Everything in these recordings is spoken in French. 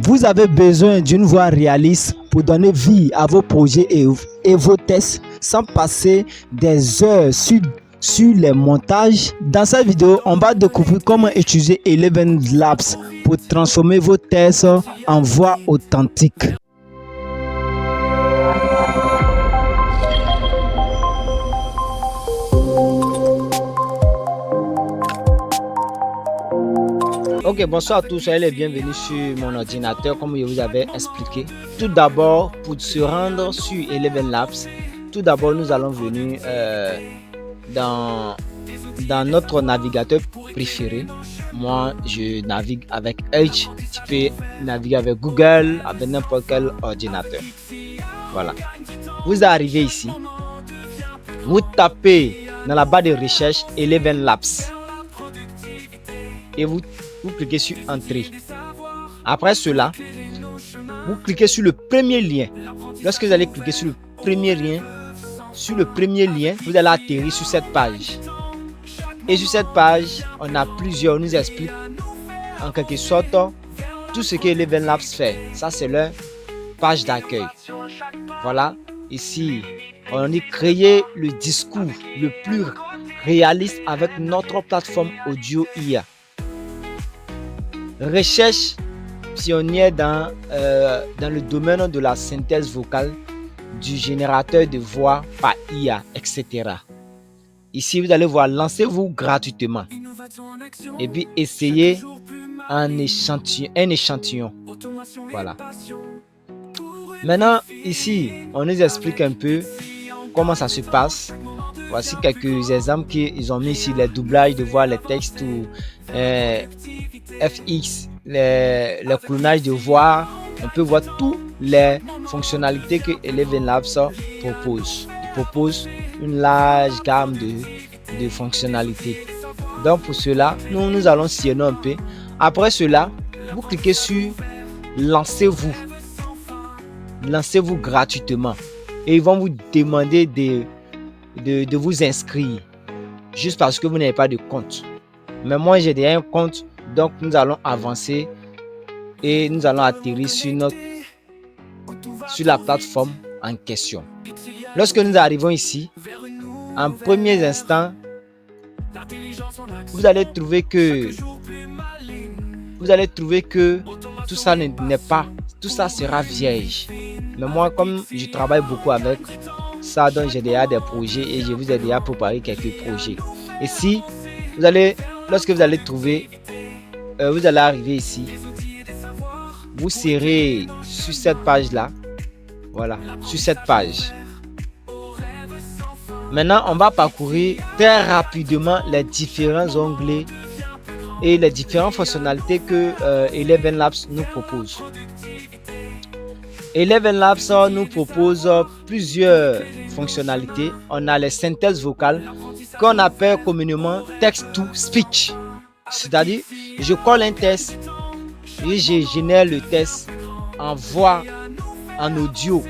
Vous avez besoin d'une voix réaliste pour donner vie à vos projets et vos tests sans passer des heures sur les montages. Dans cette vidéo, on va découvrir comment utiliser Eleven Labs pour transformer vos tests en voix authentique. Ok, bonsoir à tous, soyez les bienvenus sur mon ordinateur comme je vous avais expliqué. Tout d'abord, pour se rendre sur Eleven Labs, tout d'abord nous allons venir dans notre navigateur préféré. Moi, je navigue avec Edge. Tu peux naviguer avec Google, avec n'importe quel ordinateur. Voilà. Vous arrivez ici. Vous tapez dans la barre de recherche Eleven Labs. Et vous cliquez sur Entrée. Après cela, vous cliquez sur le premier lien. Lorsque vous allez cliquer sur le premier lien, vous allez atterrir sur cette page. Et sur cette page, on a plusieurs, on nous explique en quelque sorte tout ce que Eleven Labs fait. Ça, c'est leur page d'accueil. Voilà, ici, on dit créer le discours le plus réaliste avec notre plateforme audio IA. Recherche pionnière dans le domaine de la synthèse vocale, du générateur de voix par IA, etc. Ici, vous allez voir, lancez-vous gratuitement et puis essayez un échantillon. Voilà. Maintenant, ici, on nous explique un peu comment ça se passe. Voici quelques exemples qu'ils ont mis ici, les doublages de voix, les textes ou FX, le clonage de voix. On peut voir toutes les fonctionnalités que Eleven Labs propose. Il propose une large gamme de fonctionnalités. Donc pour cela, nous allons sillonner un peu. Après cela, vous cliquez sur Lancez-vous. Lancez-vous gratuitement. Et ils vont vous demander de vous inscrire. Juste parce que vous n'avez pas de compte. Mais moi, j'ai déjà un compte. Donc, nous allons avancer. Et nous allons atterrir sur la plateforme en question. Lorsque nous arrivons ici, en premier instant, vous allez trouver que tout ça tout ça sera vierge. Mais moi, comme je travaille beaucoup avec ça, donc j'ai déjà des projets et je vous ai déjà préparé quelques projets. Et si lorsque vous allez trouver, vous allez arriver ici, vous serez sur cette page là. Voilà, sur cette page. Maintenant, on va parcourir très rapidement les différents onglets et les différentes fonctionnalités que Eleven Labs nous propose. Eleven Labs nous propose plusieurs fonctionnalités. On a les synthèses vocales qu'on appelle communément text-to-speech. C'est-à-dire, je colle un test et je génère le test en voix, en audio.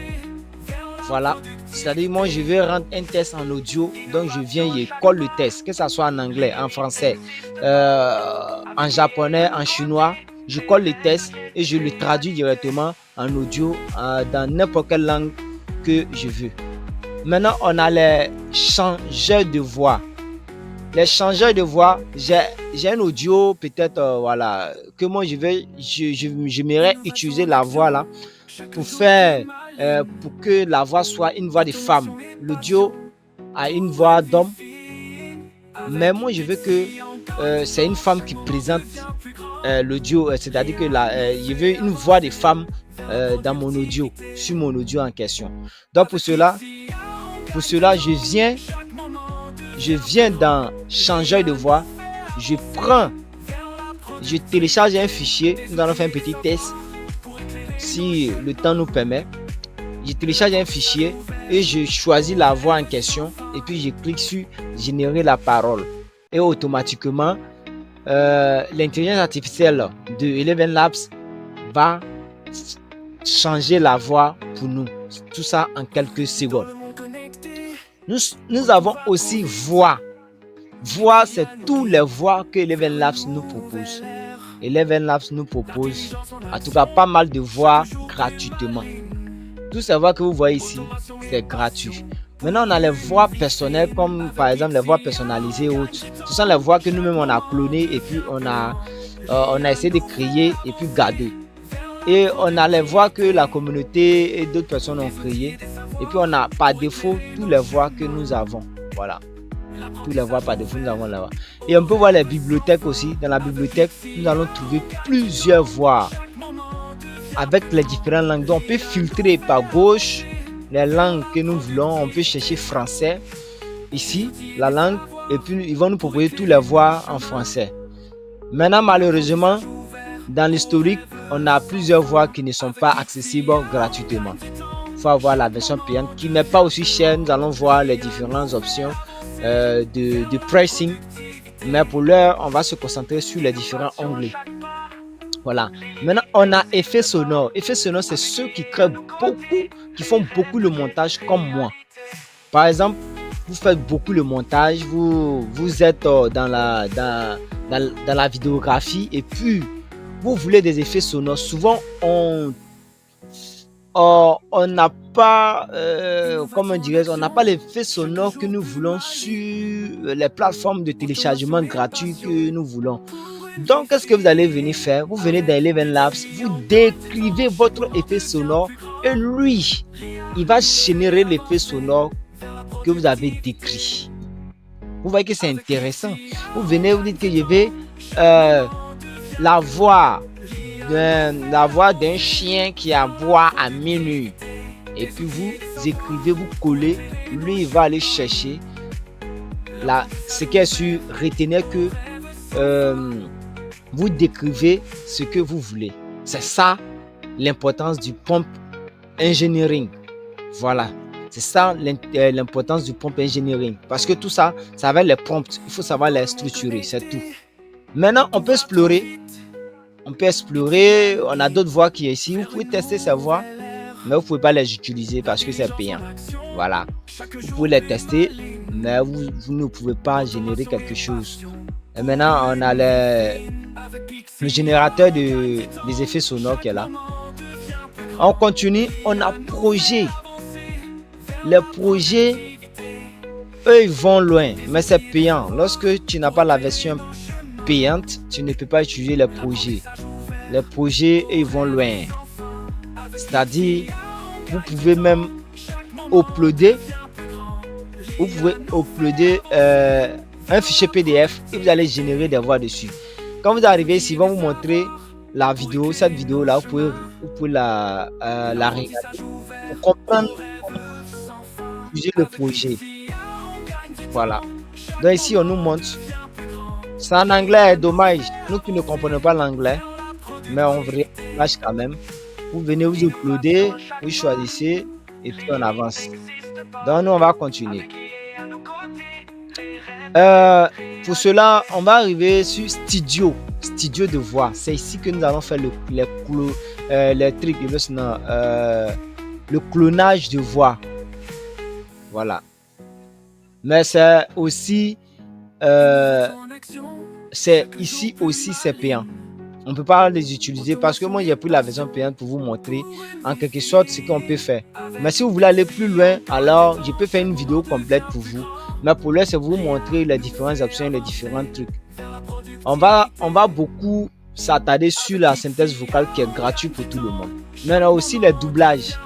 Voilà. C'est-à-dire, moi, je vais rendre un test en audio. Donc, je viens et colle le test, que ce soit en anglais, en français, en japonais, en chinois. Je colle le test et je le traduis directement en audio dans n'importe quelle langue que je veux. Maintenant, on a les changeurs de voix. Les changeurs de voix, j'ai un audio peut-être voilà, que moi j'aimerais utiliser la voix là pour faire pour que la voix soit une voix de femme. L'audio a une voix d'homme, mais moi je veux que c'est une femme qui présente l'audio, c'est-à-dire que je veux une voix de femme dans mon audio, sur mon audio en question. Donc pour cela je viens dans changeur de voix, je télécharge un fichier, nous allons faire un petit test si le temps nous permet. Je télécharge un fichier et je choisis la voix en question et puis je clique sur générer la parole et automatiquement l'intelligence artificielle de Eleven Labs va changer la voix pour nous, tout ça en quelques secondes. Nous avons aussi voix. Voix, c'est toutes les voix que Eleven Labs nous propose. Eleven Labs nous propose, en tout cas, pas mal de voix gratuitement. Toutes ces voix que vous voyez ici, c'est gratuit. Maintenant, on a les voix personnelles, comme par exemple les voix personnalisées ou autres. Ce sont les voix que nous-mêmes on a clonées et puis on a essayé de créer et puis garder. Et on a les voix que la communauté et d'autres personnes ont créées. Et puis on a par défaut toutes les voix que nous avons. Voilà. Toutes les voix par défaut, nous avons là-bas. Et on peut voir les bibliothèques aussi. Dans la bibliothèque, nous allons trouver plusieurs voix avec les différentes langues. Donc on peut filtrer par gauche les langues que nous voulons. On peut chercher français ici, la langue. Et puis ils vont nous proposer toutes les voix en français. Maintenant, malheureusement, dans l'historique, on a plusieurs voix qui ne sont pas accessibles gratuitement. Il faut avoir la version payante qui n'est pas aussi chère. Nous allons voir les différentes options de pricing. Mais pour l'heure, on va se concentrer sur les différents onglets. Voilà. Maintenant, on a effet sonore. Effet sonore, c'est ceux qui créent beaucoup, qui font beaucoup le montage comme moi. Par exemple, vous faites beaucoup le montage, vous êtes dans la vidéographie et puis vous voulez des effets sonores. Souvent, on n'a pas, comment dirais-je, on n'a pas l'effet sonore que nous voulons sur les plateformes de téléchargement gratuit que nous voulons. Donc, qu'est-ce que vous allez venir faire? Vous venez dans Eleven Labs, vous décrivez votre effet sonore et lui, il va générer l'effet sonore que vous avez décrit. Vous voyez que c'est intéressant. Vous venez, vous dites que je vais la voix d'un chien qui aboie à minuit. Et puis vous écrivez, vous collez, lui il va aller chercher ce qui est sur retenir que vous décrivez ce que vous voulez. C'est ça l'importance du prompt engineering. Voilà. C'est ça l'importance du prompt engineering. Parce que tout ça, ça va les prompts. Il faut savoir les structurer, c'est tout. Maintenant, on peut explorer. On a d'autres voix qui sont ici. Vous pouvez tester ces voix, mais vous ne pouvez pas les utiliser parce que c'est payant. Voilà. Vous pouvez les tester, mais vous ne pouvez pas générer quelque chose. Et maintenant, on a le générateur des effets sonores qui est là. On continue. On a projet. Les projets, eux, ils vont loin, mais c'est payant. Lorsque tu n'as pas la version payante, tu ne peux pas utiliser les projets. Les projets, ils vont loin. C'est-à-dire, vous pouvez même uploader. Vous pouvez uploader un fichier PDF et vous allez générer des voix dessus. Quand vous arrivez ici, ils vont vous montrer la vidéo. Cette vidéo-là, vous pouvez la regarder pour comprendre le projet. Voilà. Donc ici, on nous montre. C'est en anglais, dommage. Nous qui ne comprenons pas l'anglais, mais on flash quand même. Vous venez, vous uploadez, vous choisissez et puis on avance. Donc nous, on va continuer. Pour cela, on va arriver sur studio de voix. C'est ici que nous allons faire les trucs, le clonage de voix. Voilà. Mais c'est aussi, c'est ici aussi c'est payant. On ne peut pas les utiliser parce que moi j'ai pris la version payante pour vous montrer en quelque sorte ce qu'on peut faire. Mais si vous voulez aller plus loin, alors je peux faire une vidéo complète pour vous. Mais pour l'heure, c'est vous montrer les différentes options, les différents trucs. On va beaucoup s'attarder sur la synthèse vocale qui est gratuite pour tout le monde. Mais on a aussi les doublages.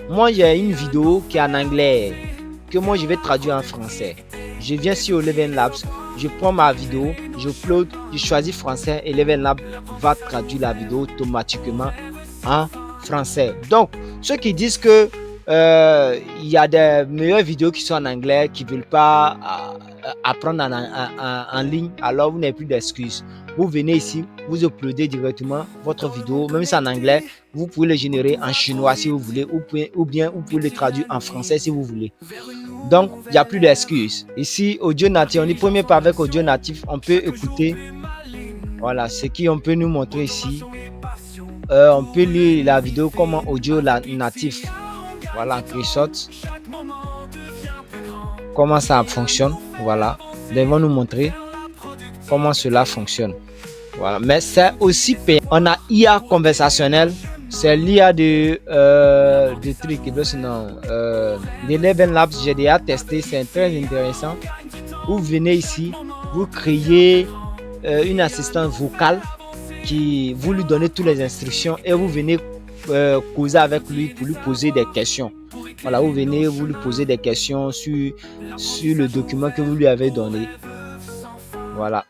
Moi j'ai une vidéo qui est en anglais, que moi je vais traduire en français. Je viens sur Eleven Labs, je prends ma vidéo, je upload, je choisis français et Eleven Labs va traduire la vidéo automatiquement en français. Donc, ceux qui disent que il y a des meilleures vidéos qui sont en anglais, qui ne veulent pas apprendre en ligne, alors vous n'avez plus d'excuses. Vous venez ici, vous uploadez directement votre vidéo, même si c'est en anglais, vous pouvez le générer en chinois si vous voulez, ou bien vous pouvez le traduire en français si vous voulez. Donc, il n'y a plus d'excuses. Ici, audio natif, on est premier pas avec audio natif, on peut écouter. Voilà, ce qu'on peut nous montrer ici. On peut lire la vidéo comme audio natif. Voilà, screenshot. Comment ça fonctionne. Voilà. Ils vont nous montrer comment cela fonctionne. Voilà, mais c'est aussi payant. On a IA conversationnel, c'est l'IA de trucs, de Eleven Labs, j'ai déjà testé, c'est très intéressant. Vous venez ici, vous créez une assistante vocale qui vous lui donnez toutes les instructions et vous venez causer avec lui pour lui poser des questions. Voilà, vous venez, vous lui posez des questions sur le document que vous lui avez donné. Voilà.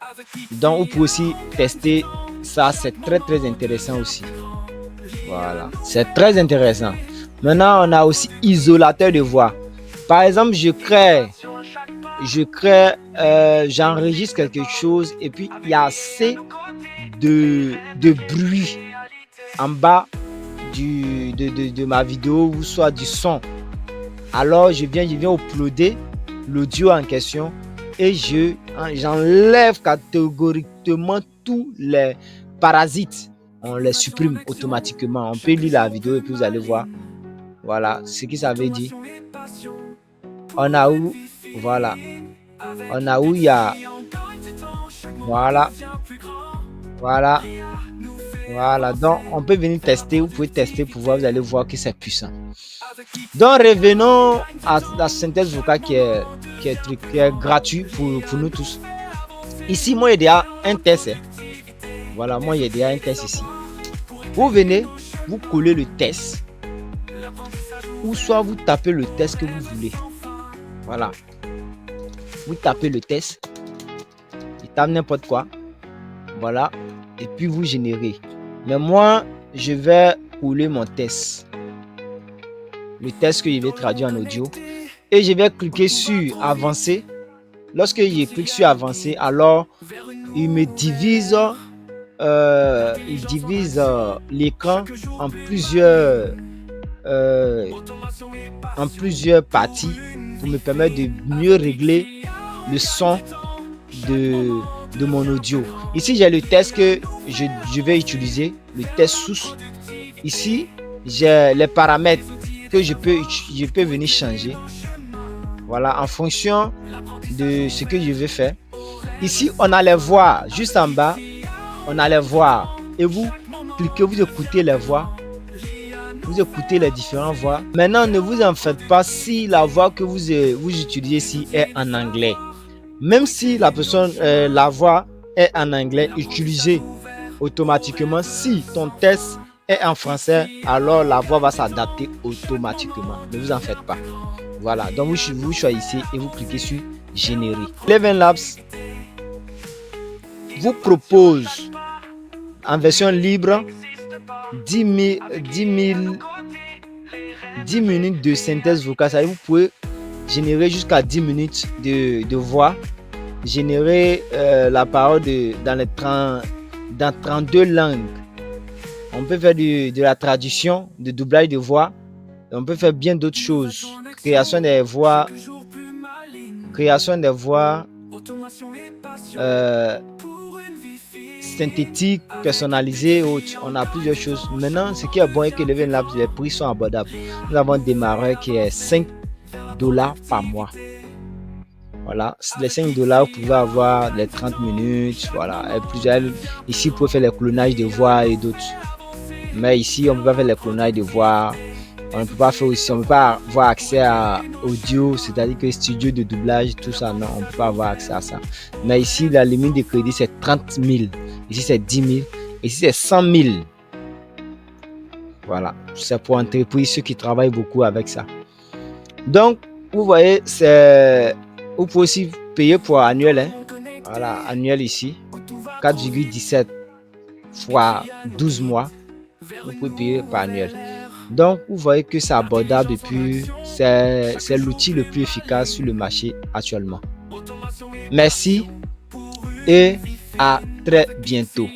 Donc, vous pouvez aussi tester ça. C'est très, très intéressant aussi. Voilà. C'est très intéressant. Maintenant, on a aussi isolateur de voix. Par exemple, j'enregistre quelque chose et puis il y a assez de bruit en bas de ma vidéo ou soit du son. Alors, je viens uploader l'audio en question et j'enlève catégoriquement tous les parasites. On les supprime automatiquement. On peut lire la vidéo et puis vous allez voir. Voilà ce que ça veut dire. On a où, voilà. On a où il y a. Voilà. Voilà. Voilà. Donc, on peut venir tester. Vous pouvez tester pour voir. Vous allez voir que c'est puissant. Donc, revenons à la synthèse vocale qui est gratuit pour nous tous. Ici, moi, il y a déjà un test. Voilà, moi, il y a déjà un test ici. Vous venez, vous collez le test. Ou soit vous tapez le test que vous voulez. Voilà. Vous tapez le test. Il tape n'importe quoi. Voilà. Et puis, vous générez. Mais moi, je vais coller mon test. Le test que je vais traduire en audio. Et je vais cliquer sur avancer. Lorsque je clique sur avancer, alors il me divise l'écran en plusieurs parties pour me permettre de mieux régler le son de mon audio. Ici, j'ai le test que je vais utiliser, le test source. Ici, j'ai les paramètres que je peux venir changer. Voilà, en fonction de ce que je vais faire. Ici, on a les voix. Juste en bas, on a les voix. Et vous cliquez, vous écoutez les voix. Vous écoutez les différentes voix. Maintenant, ne vous en faites pas si la voix que vous utilisez ici est en anglais. Même si la voix est en anglais, utilisez automatiquement. Si ton test est en français, alors la voix va s'adapter automatiquement. Ne vous en faites pas. Voilà, donc vous choisissez et vous cliquez sur générer. Eleven Labs vous propose en version libre 10 minutes de synthèse vocale. Ça, vous pouvez générer jusqu'à 10 minutes de voix. Générer la parole dans 32 langues. On peut faire de la traduction, de doublage de voix. On peut faire bien d'autres choses. Création des voix synthétiques, personnalisées, autres. On a plusieurs choses. Maintenant, ce qui est bon est que Eleven Labs, les prix sont abordables. Nous avons un démarreur qui est $5 par mois. Voilà, les $5, vous pouvez avoir les 30 minutes. Voilà, et plusieurs. Ici, vous pouvez faire les clonages de voix et d'autres. Mais ici, on ne peut pas faire les clonages de voix. On ne peut pas faire aussi, on ne peut pas avoir accès à audio, c'est-à-dire que studio de doublage, tout ça, non, on ne peut pas avoir accès à ça. Mais ici, la limite de crédit, c'est 30 000. Ici, c'est 10 000. Ici, c'est 100 000. Voilà, c'est pour entreprises, ceux qui travaillent beaucoup avec ça. Donc, vous voyez, vous pouvez aussi payer pour annuel. Hein. Voilà, annuel ici. 4,17 fois 12 mois. Vous pouvez payer par annuel. Donc, vous voyez que c'est abordable et puis c'est l'outil le plus efficace sur le marché actuellement. Merci et à très bientôt.